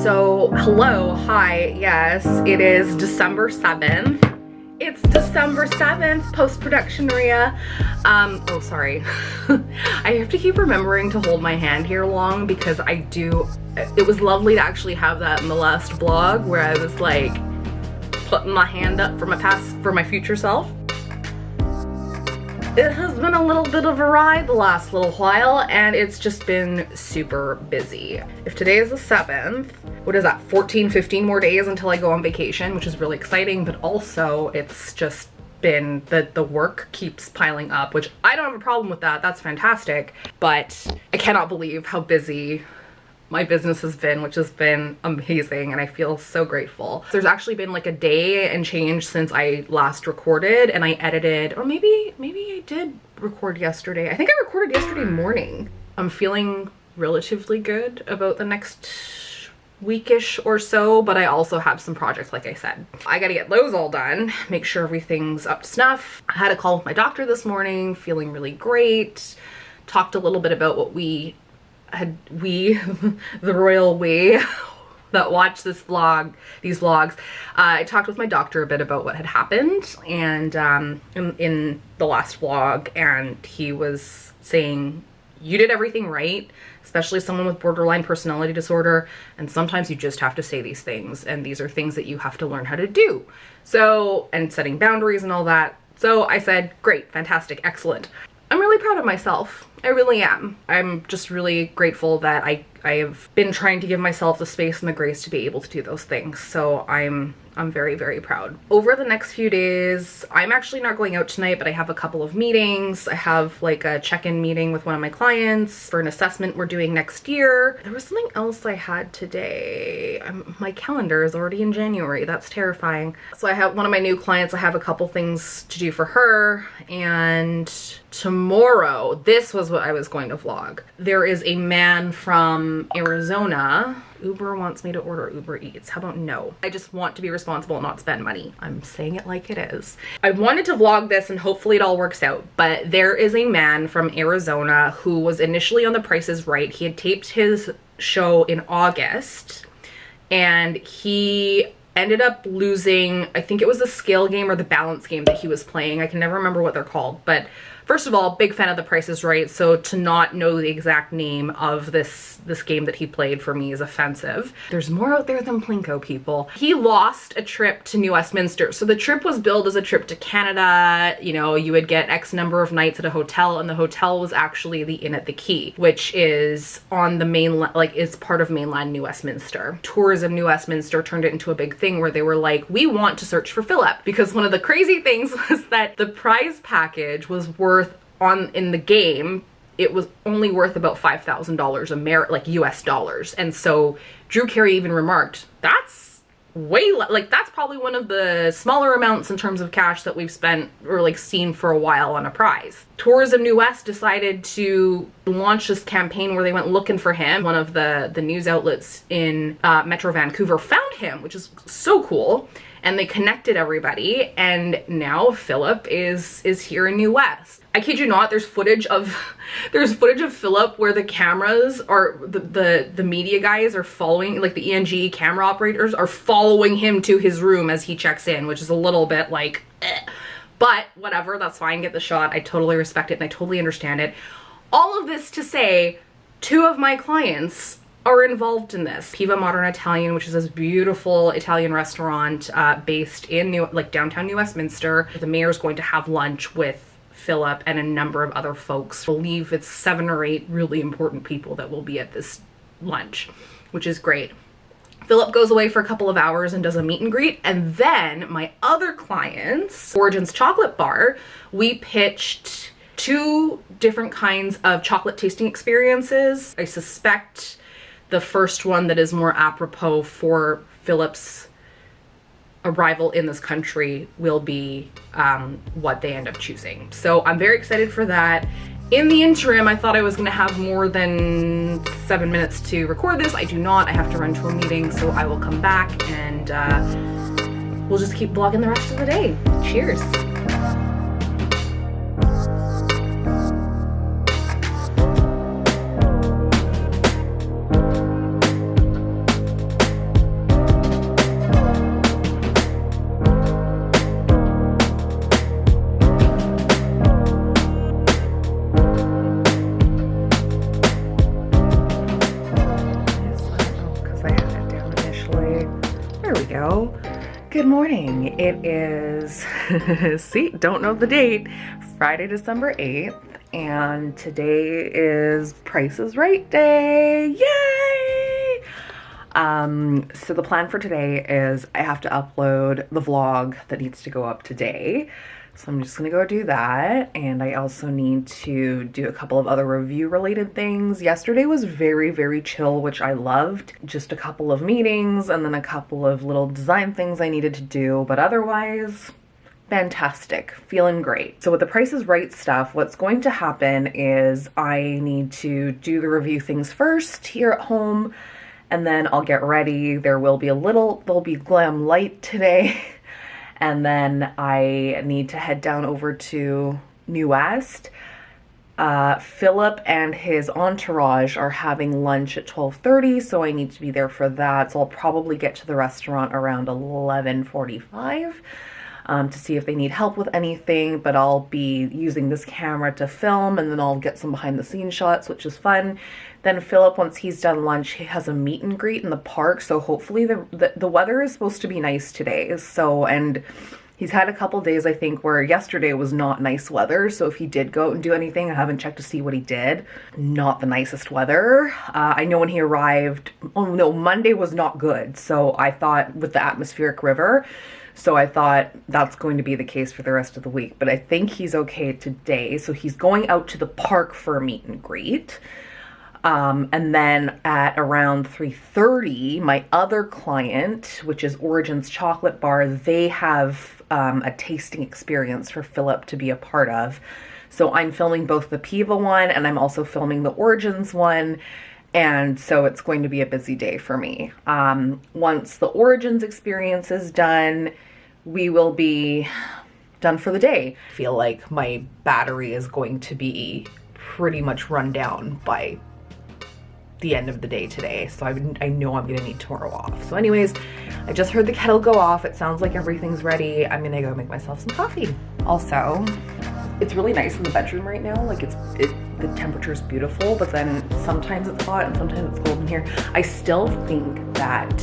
So, hello, hi, yes, it is December 7th. It's December 7th, post-production Ria. Oh, sorry. I have to keep remembering to hold my hand here long because it was lovely to actually have that in the last vlog where I was like putting my hand up for my future self. It has been a little bit of a ride the last little while, and it's just been super busy. If today is the 7th, what is that, 14, 15 more days until I go on vacation, which is really exciting, but also it's just been that the work keeps piling up, which I don't have a problem with that. That's fantastic, but I cannot believe how busy my business has been, which has been amazing, and I feel so grateful. There's actually been like a day and change since I last recorded, and I edited, or maybe I did record yesterday. I think I recorded yesterday morning. I'm feeling relatively good about the next weekish or so, but I also have some projects, like I said. I gotta get those all done, make sure everything's up to snuff. I had a call with my doctor this morning, feeling really great. Talked a little bit about what the royal we that watch these vlogs, I talked with my doctor a bit about what had happened and in the last vlog, and he was saying you did everything right, especially someone with borderline personality disorder, and sometimes you just have to say these things, and these are things that you have to learn how to do. So, and setting boundaries and all that. So I said, great, fantastic, excellent. I'm really proud of myself. I really am. I'm just really grateful that I have been trying to give myself the space and the grace to be able to do those things. So I'm very, very proud. Over the next few days, I'm actually not going out tonight, but I have a couple of meetings. I have like a check-in meeting with one of my clients for an assessment we're doing next year. There was something else I had today. My calendar is already in January. That's terrifying. So I have one of my new clients. I have a couple things to do for her, and tomorrow, this was what I was going to vlog. There is a man from Arizona. Uber wants me to order Uber Eats. How about no? I just want to be responsible and not spend money. I'm saying it like it is. I wanted to vlog this and hopefully it all works out, but there is a man from Arizona who was initially on The Price is Right. He had taped his show in August and he ended up losing, I think it was the scale game or the balance game that he was playing. I can never remember what they're called, but first of all, big fan of The Price is Right, so to not know the exact name of this game that he played for me is offensive. There's more out there than Plinko, people. He lost a trip to New Westminster. So the trip was billed as a trip to Canada. You know, you would get X number of nights at a hotel, and the hotel was actually the Inn at the Quay, which is on the mainland, like is part of mainland New Westminster. Tourism New Westminster turned it into a big thing where they were like, we want to search for Phillip, because one of the crazy things was that the prize package was worth in the game, it was only worth about $5,000 like US dollars. And so Drew Carey even remarked, that's way like that's probably one of the smaller amounts in terms of cash that we've spent or like seen for a while on a prize. Tourism New West decided to launch this campaign where they went looking for him. One of the news outlets in Metro Vancouver found him, which is so cool. And they connected everybody, and now Phillip is here in New West. I kid you not, there's footage of Phillip where the cameras are, the media guys are following, like the ENG camera operators are following him to his room as he checks in, which is a little bit like, eh. But whatever, that's fine, get the shot. I totally respect it and I totally understand it. All of this to say, two of my clients are involved in this. Piva Modern Italian, which is this beautiful Italian restaurant based in downtown New Westminster. The mayor's going to have lunch with Phillip and a number of other folks. I believe it's 7 or 8 really important people that will be at this lunch, which is great. Phillip goes away for a couple of hours and does a meet and greet, and then my other clients, Origins Chocolate Bar, we pitched 2 different kinds of chocolate tasting experiences. I suspect the first one that is more apropos for Phillip's arrival in this country will be what they end up choosing. So I'm very excited for that. In the interim, I thought I was gonna have more than 7 minutes to record this. I do not. I have to run to a meeting, so I will come back and we'll just keep vlogging the rest of the day. Cheers. go. Good morning. It is, see, don't know the date, Friday, December 8th, and today is Price is Right Day. Yay! So the plan for today is I have to upload the vlog that needs to go up today. So I'm just gonna go do that, and I also need to do a couple of other review related things. Yesterday was very, very chill, which I loved. Just a couple of meetings and then a couple of little design things I needed to do, but otherwise, fantastic, feeling great. So with the Price is Right stuff, what's going to happen is I need to do the review things first here at home, and then I'll get ready. There'll be glam light today. And then I need to head down over to New West. Phillip and his entourage are having lunch at 12:30, so I need to be there for that. So I'll probably get to the restaurant around 11:45 to see if they need help with anything, but I'll be using this camera to film, and then I'll get some behind the scenes shots, which is fun. Then Phillip, once he's done lunch, he has a meet and greet in the park, so hopefully the weather is supposed to be nice today. So, and he's had a couple days, I think, where yesterday was not nice weather, so if he did go out and do anything, I haven't checked to see what he did. Not the nicest weather. I know when he arrived, oh no, Monday was not good, so I thought with the atmospheric river, so I thought that's going to be the case for the rest of the week, but I think he's okay today. So he's going out to the park for a meet and greet. And then at around 3:30, my other client, which is Origin's Chocolate Bar, they have a tasting experience for Phillip to be a part of. So I'm filming both the Piva one and I'm also filming the Origins one. And so it's going to be a busy day for me. Once the Origins experience is done, we will be done for the day. I feel like my battery is going to be pretty much run down by the end of the day today. So I know I'm gonna need tomorrow off. So anyways, I just heard the kettle go off. It sounds like everything's ready. I'm gonna go make myself some coffee. Also, it's really nice in the bedroom right now. Like the temperature is beautiful, but then sometimes it's hot and sometimes it's cold in here. I still think that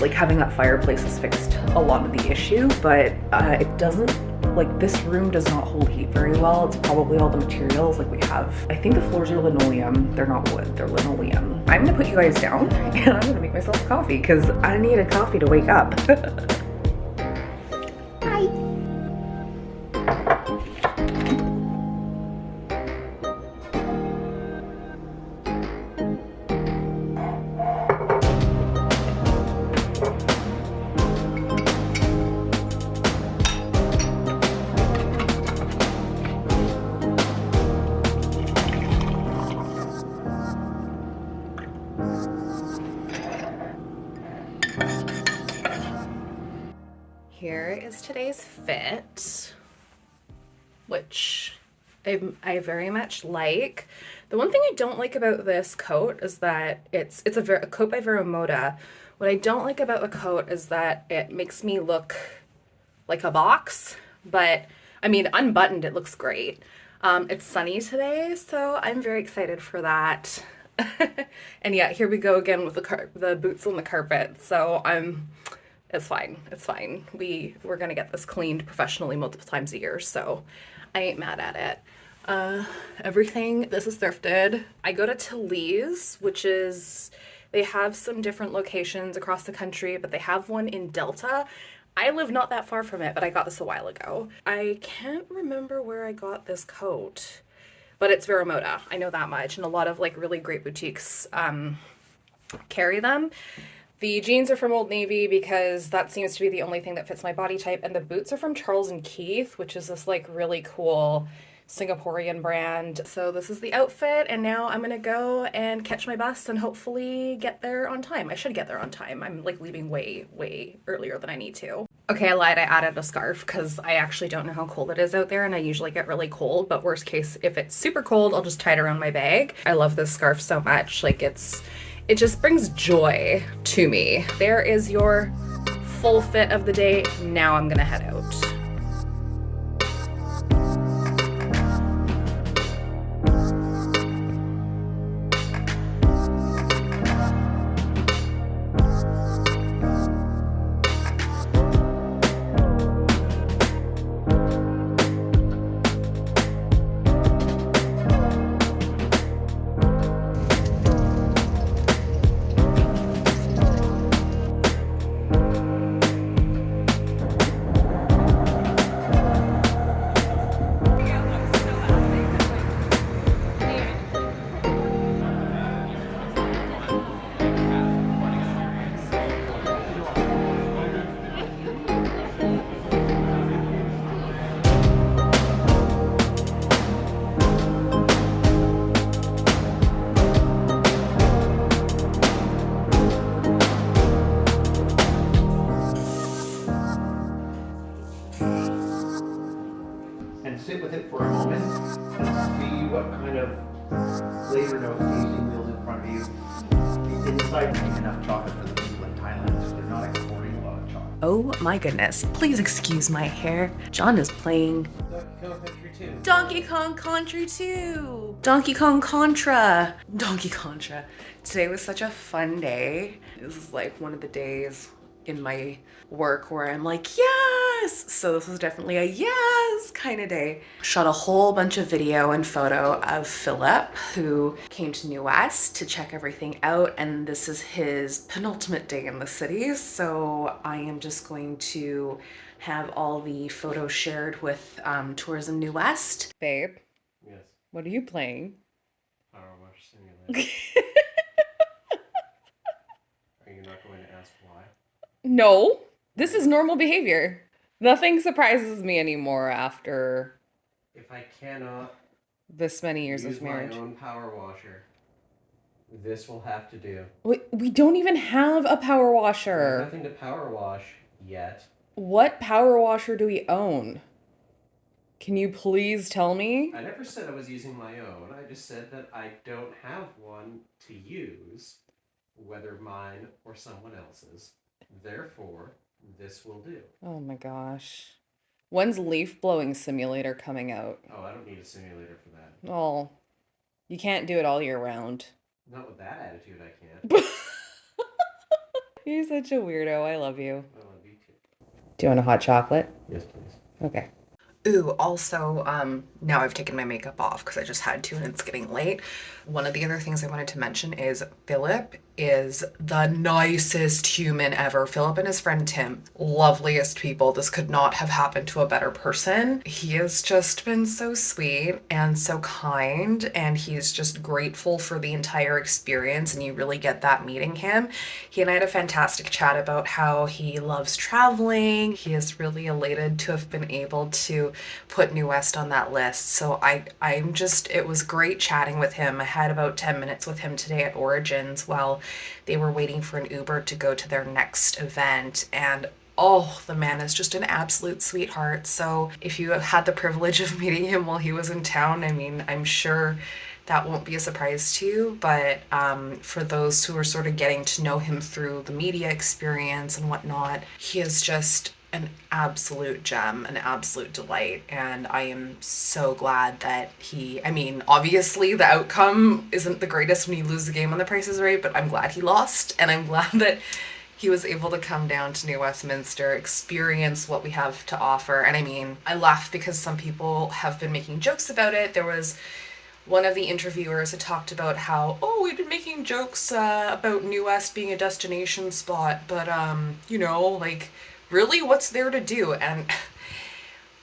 like having that fireplace has fixed a lot of the issue, but it doesn't, like this room does not hold heat very well. It's probably all the materials like we have. I think the floors are linoleum. They're not wood, they're linoleum. I'm gonna put you guys down and I'm gonna make myself coffee because I need a coffee to wake up. Hi. Here is today's fit, which I very much like. The one thing I don't like about this coat is that it's a coat by Vero Moda. What I don't like about the coat is that it makes me look like a box, but I mean, unbuttoned, it looks great. It's sunny today, so I'm very excited for that. And yeah, here we go again with the boots on the carpet. So it's fine. It's fine. We're gonna get this cleaned professionally multiple times a year, so I ain't mad at it. Everything, this is thrifted. I go to Talese, which is, they have some different locations across the country, but they have one in Delta. I live not that far from it, but I got this a while ago. I can't remember where I got this coat, but it's Vero Moda. I know that much, and a lot of like really great boutiques carry them. The jeans are from Old Navy because that seems to be the only thing that fits my body type, and the boots are from Charles & Keith, which is this like really cool Singaporean brand. So this is the outfit, and now I'm gonna go and catch my bus and hopefully get there on time. I should get there on time. I'm like leaving way earlier than I need to. Okay, I lied, I added a scarf because I actually don't know how cold it is out there, and I usually get really cold, but worst case, if it's super cold, I'll just tie it around my bag. I love this scarf so much. Like it just brings joy to me. There is your full fit of the day. Now I'm gonna head out. flavor note tasting wheels in front of you. Inside, you need enough chocolate for them to be like Thailand, so they're not exporting a lot of chocolate. Oh my goodness. Please excuse my hair. John is playing Donkey Kong Country 2. Donkey Kong Country 2. Donkey Kong Contra. Donkey Contra. Today was such a fun day. This is like one of the days in my work where I'm like, yes! So this was definitely a yes kind of day. Shot a whole bunch of video and photo of Phillip, who came to New West to check everything out, and this is his penultimate day in the city. So I am just going to have all the photos shared with Tourism New West. Babe, Yes. what are you playing? Power Wash Simulator. Are you not going to ask why? No, this is normal behavior. Nothing surprises me anymore after If I cannot this many years use of marriage. my own power washer, this will have to do. We don't even have a power There's washer. nothing to power wash yet. What power washer do we own? Can you please tell me? I never said I was using my own. I just said that I don't have one to use, whether mine or someone else's. Therefore, this will do. Oh my gosh. When's Leaf Blowing Simulator coming out? Oh, I don't need a simulator for that. Oh, you can't do it all year round. Not with that attitude, I can't. You're such a weirdo. I love you. I love you too. Do you want a hot chocolate? Yes, please. Okay. Ooh, also, now I've taken my makeup off because I just had to and it's getting late. One of the other things I wanted to mention is Phillip is the nicest human ever. Phillip and his friend Tim, loveliest people. This could not have happened to a better person. He has just been so sweet and so kind, and he's just grateful for the entire experience, and you really get that meeting him. He and I had a fantastic chat about how he loves traveling. He is really elated to have been able to put New West on that list. So it was great chatting with him. I had about 10 minutes with him today at Origins while they were waiting for an Uber to go to their next event, and oh, the man is just an absolute sweetheart. So if you had the privilege of meeting him while he was in town, I mean, I'm sure that won't be a surprise to you, but for those who are sort of getting to know him through the media experience and whatnot, he is just an absolute gem, an absolute delight, and I am so glad that obviously the outcome isn't the greatest when you lose the game on The Price is Right, but I'm glad he lost, and I'm glad that he was able to come down to New Westminster, experience what we have to offer. And I mean, I laugh because some people have been making jokes about it. There was one of the interviewers had talked about how, we've been making jokes about New West being a destination spot, but really, what's there to do? And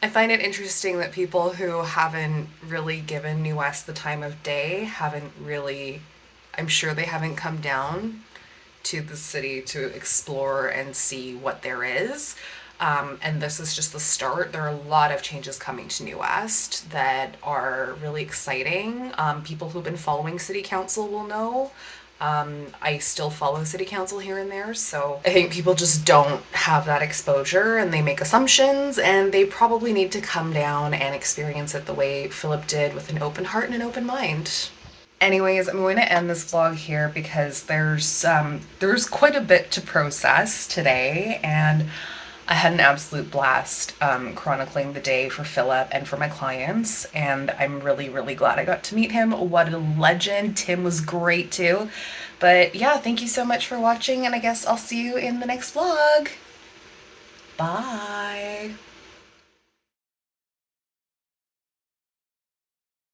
I find it interesting that people who haven't really given New West the time of day I'm sure they haven't come down to the city to explore and see what there is. And this is just the start. There are a lot of changes coming to New West that are really exciting. People who've been following City Council will know. I still follow City Council here and there, so I think people just don't have that exposure and they make assumptions, and they probably need to come down and experience it the way Phillip did, with an open heart and an open mind. Anyways, I'm going to end this vlog here because there's quite a bit to process today, and I had an absolute blast chronicling the day for Phillip and for my clients, and I'm really, really glad I got to meet him. What a legend. Tim was great too. But yeah, thank you so much for watching, and I guess I'll see you in the next vlog. Bye.